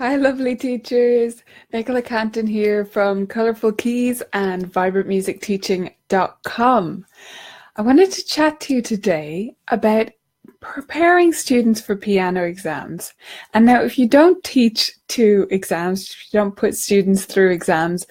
Hi, lovely teachers. Nicola Canton here from Colourful Keys and vibrantmusicteaching.com. I wanted to chat to you today about preparing students for piano exams. And now, if you don't teach to exams, if you don't put students through exams,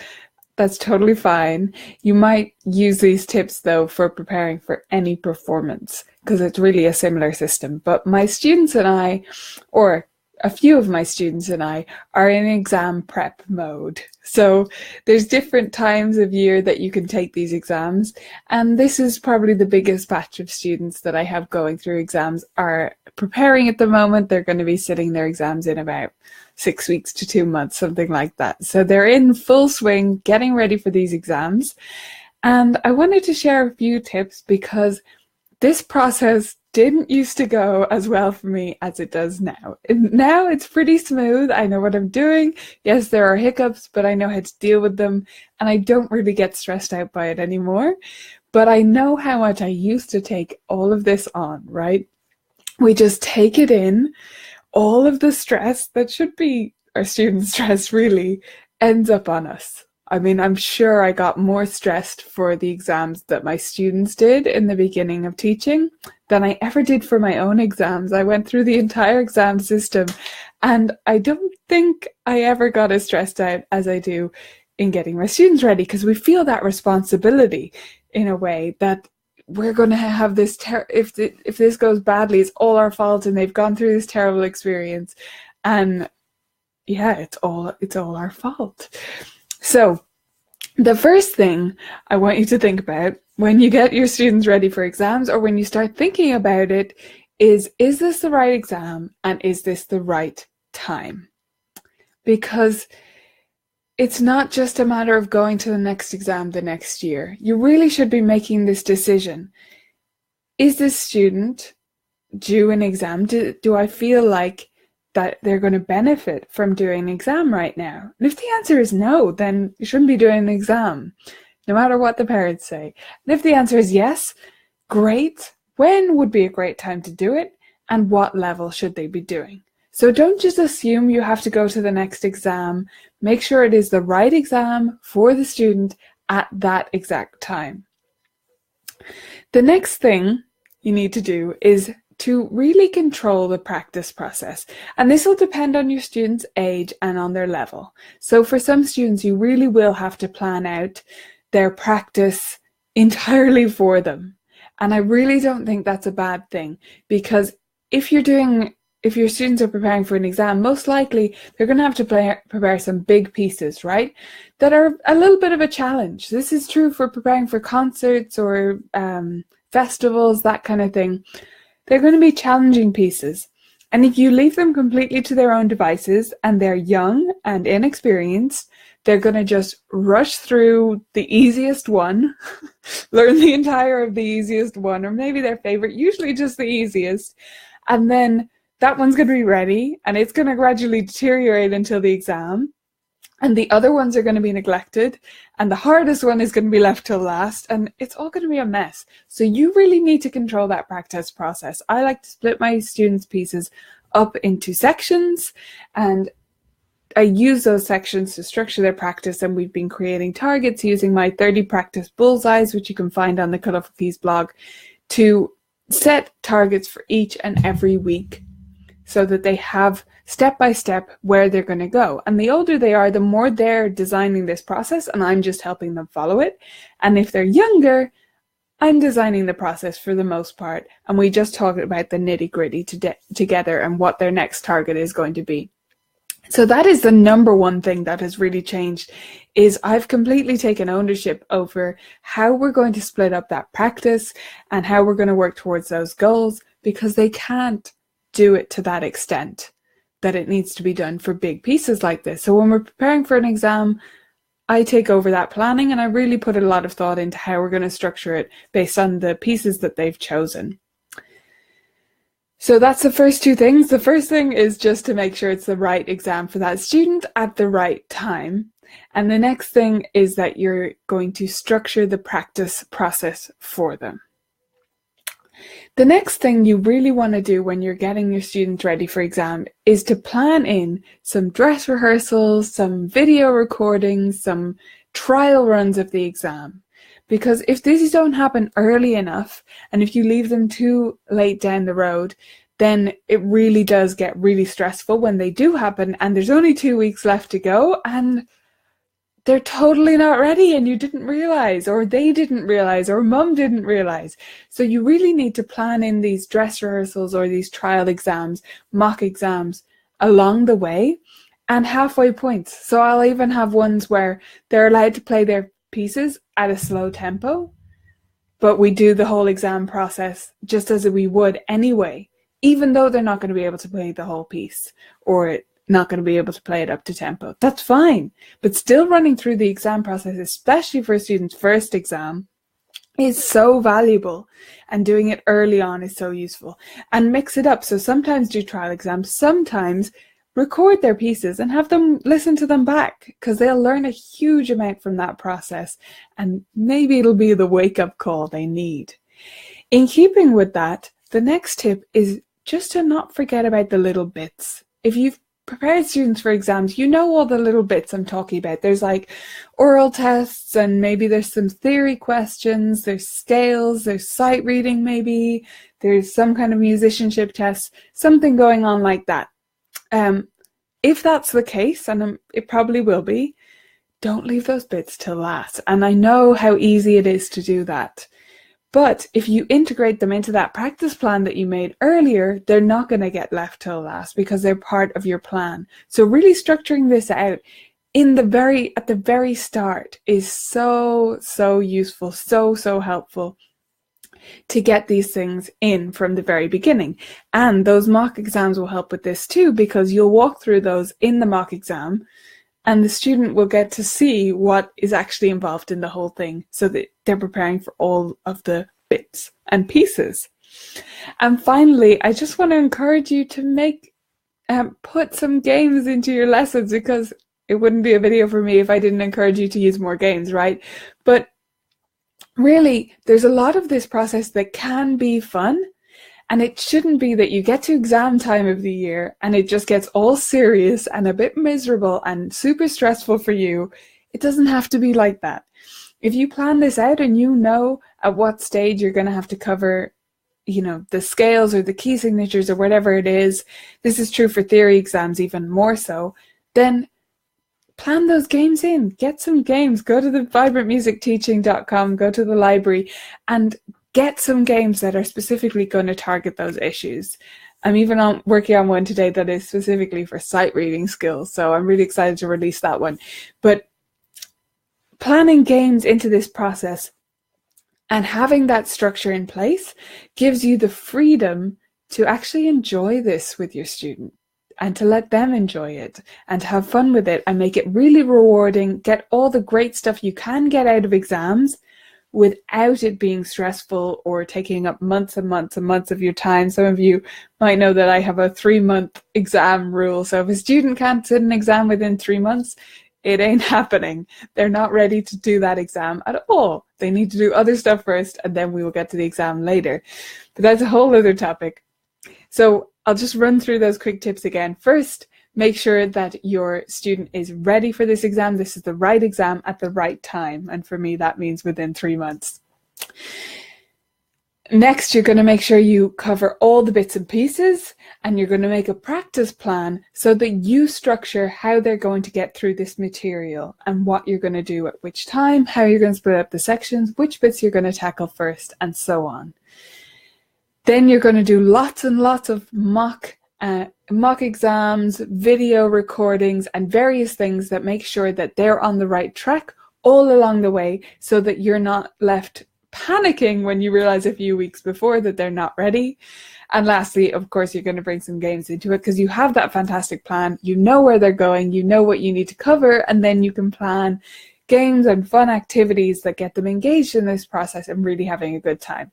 that's totally fine. You might use these tips though for preparing for any performance because it's really a similar system. But my students and I, or a few of my students and I, are in exam prep mode. So there's different times of year that you can take these exams. And this is probably the biggest batch of students that I have going through exams are preparing at the moment. They're going to be sitting their exams in about 6 weeks to 2 months, something like that. So they're in full swing, getting ready for these exams. And I wanted to share a few tips because this process didn't used to go as well for me as it does now. And now it's pretty smooth. I know what I'm doing. Yes, there are hiccups, but I know how to deal with them. And I don't really get stressed out by it anymore. But I know how much I used to take all of this on, right? We just take it in. All of the stress that should be our student stress really ends up on us. I mean, I'm sure I got more stressed for the exams that my students did in the beginning of teaching than I ever did for my own exams. I went through the entire exam system and I don't think I ever got as stressed out as I do in getting my students ready because we feel that responsibility in a way that we're going to have this, if this goes badly, it's all our fault and they've gone through this terrible experience. And yeah, it's all our fault. So the first thing I want you to think about when you get your students ready for exams or when you start thinking about it is this the right exam and is this the right time? Because it's not just a matter of going to the next exam the next year. You really should be making this decision. Is this student due an exam? Do I feel like that they're going to benefit from doing an exam right now? And if the answer is no, then you shouldn't be doing an exam, no matter what the parents say. And if the answer is yes, great. When would be a great time to do it? And what level should they be doing? So don't just assume you have to go to the next exam. Make sure it is the right exam for the student at that exact time. The next thing you need to do is to really control the practice process. And this will depend on your student's age and on their level. So for some students, you really will have to plan out their practice entirely for them. And I really don't think that's a bad thing because if your students are preparing for an exam, most likely they're going to have to prepare some big pieces, right? That are a little bit of a challenge. This is true for preparing for concerts or festivals, that kind of thing. They're going to be challenging pieces. And if you leave them completely to their own devices and they're young and inexperienced, they're going to just rush through the easiest one, learn the entire of the easiest one, or maybe their favorite, usually just the easiest. And then that one's going to be ready and it's going to gradually deteriorate until the exam. And the other ones are going to be neglected. And the hardest one is going to be left till last. And it's all going to be a mess. So you really need to control that practice process. I like to split my students' pieces up into sections. And I use those sections to structure their practice. And we've been creating targets using my 30 practice bullseyes, which you can find on the Colourful Keys blog, to set targets for each and every week so that they have step by step where they're going to go. And the older they are, the more they're designing this process and I'm just helping them follow it. And if they're younger, I'm designing the process for the most part. And we just talk about the nitty gritty together and what their next target is going to be. So that is the number one thing that has really changed is I've completely taken ownership over how we're going to split up that practice and how we're going to work towards those goals because they can't do it to that extent that it needs to be done for big pieces like this. So when we're preparing for an exam, I take over that planning and I really put a lot of thought into how we're going to structure it based on the pieces that they've chosen. So that's the first two things. The first thing is just to make sure it's the right exam for that student at the right time. And the next thing is that you're going to structure the practice process for them. The next thing you really want to do when you're getting your students ready for exam is to plan in some dress rehearsals, some video recordings, some trial runs of the exam. Because if these don't happen early enough, and if you leave them too late down the road, then it really does get really stressful when they do happen, and there's only 2 weeks left to go, and they're totally not ready and you didn't realize, or they didn't realize, or mum didn't realize. So you really need to plan in these dress rehearsals or these trial exams, mock exams along the way, and halfway points. So I'll even have ones where they're allowed to play their pieces at a slow tempo, but we do the whole exam process just as we would anyway, even though they're not going to be able to play the whole piece or not going to be able to play it up to tempo. That's fine. But still running through the exam process, especially for a student's first exam, is so valuable, and doing it early on is so useful. And mix it up. So sometimes do trial exams, sometimes record their pieces and have them listen to them back, because they'll learn a huge amount from that process, and maybe it'll be the wake-up call they need. In keeping with that, the next tip is just to not forget about the little bits. If you've prepared students for exams, you know all the little bits I'm talking about. There's like oral tests, and maybe there's some theory questions, there's scales, there's sight reading maybe, there's some kind of musicianship test, something going on like that. If that's the case, and it probably will be, don't leave those bits till last. And I know how easy it is to do that. But if you integrate them into that practice plan that you made earlier, they're not going to get left till last because they're part of your plan. So really structuring this out at the very start is so useful, so helpful to get these things in from the very beginning. And those mock exams will help with this too, because you'll walk through those in the mock exam, and the student will get to see what is actually involved in the whole thing, so that they're preparing for all of the bits and pieces. And finally, I just want to encourage you to put some games into your lessons, because it wouldn't be a video for me if I didn't encourage you to use more games, right? But really, there's a lot of this process that can be fun. And it shouldn't be that you get to exam time of the year and it just gets all serious and a bit miserable and super stressful for you. It doesn't have to be like that. If you plan this out and you know at what stage you're going to have to cover, the scales or the key signatures or whatever it is, this is true for theory exams even more so, then plan those games in. Get some games. Go to the vibrantmusicteaching.com, go to the library, and get some games that are specifically going to target those issues. I'm even working on one today that is specifically for sight reading skills, so I'm really excited to release that one. But planning games into this process and having that structure in place gives you the freedom to actually enjoy this with your student, and to let them enjoy it and have fun with it and make it really rewarding, get all the great stuff you can get out of exams without it being stressful or taking up months and months and months of your time. Some of you might know that I have a 3-month exam rule. So if a student can't sit an exam within 3 months, it ain't happening. They're not ready to do that exam at all. They need to do other stuff first, and then we will get to the exam later. But that's a whole other topic. So I'll just run through those quick tips again. First, make sure that your student is ready for this exam. This is the right exam at the right time. And for me, that means within 3 months. Next, you're going to make sure you cover all the bits and pieces, and you're going to make a practice plan so that you structure how they're going to get through this material and what you're going to do at which time, how you're going to split up the sections, which bits you're going to tackle first, and so on. Then you're going to do lots and lots of mock exams, video recordings, and various things that make sure that they're on the right track all along the way, so that you're not left panicking when you realize a few weeks before that they're not ready. And lastly, of course, you're going to bring some games into it, because you have that fantastic plan, you know where they're going, you know what you need to cover, and then you can plan games and fun activities that get them engaged in this process and really having a good time.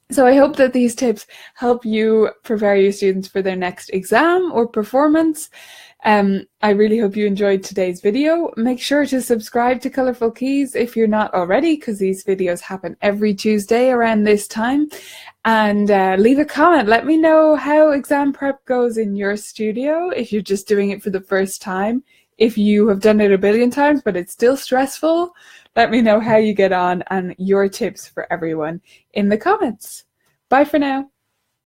So I hope that these tips help you prepare your students for their next exam or performance. I really hope you enjoyed today's video. Make sure to subscribe to Colourful Keys if you're not already, because these videos happen every Tuesday around this time. And leave a comment. Let me know how exam prep goes in your studio, if you're just doing it for the first time. If you have done it a billion times, but it's still stressful, let me know how you get on and your tips for everyone in the comments. Bye for now.